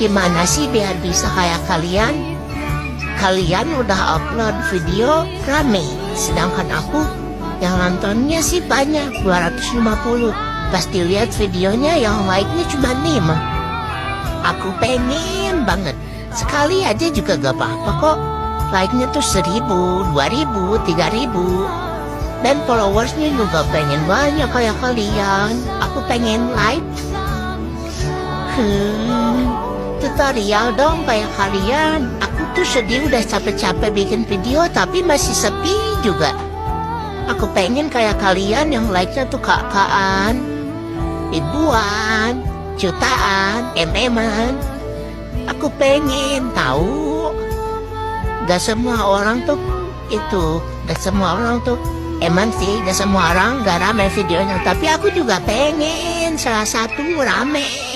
Gimana sih biar bisa kayak kalian? Kalian udah upload video rame, sedangkan aku yang nontonnya sih banyak, 250. Pas dilihat videonya yang like-nya cuma 5. Aku pengen banget, sekali aja juga gak apa-apa kok. Like-nya tuh 1000, 2000, 3000. Dan followersnya juga pengen banyak kayak kalian. Aku pengen like. Tutorial dong kayak kalian. Aku tuh sedih udah capek-capek bikin video tapi masih sepi juga. Aku pengen kayak kalian yang like-nya tuh kakaan, ribuan, jutaan, MM-an. Aku pengen tahu. Gak semua orang tuh itu, gak semua orang tuh emang sih, gak semua orang gak rame videonya. Tapi aku juga pengen salah satu rame.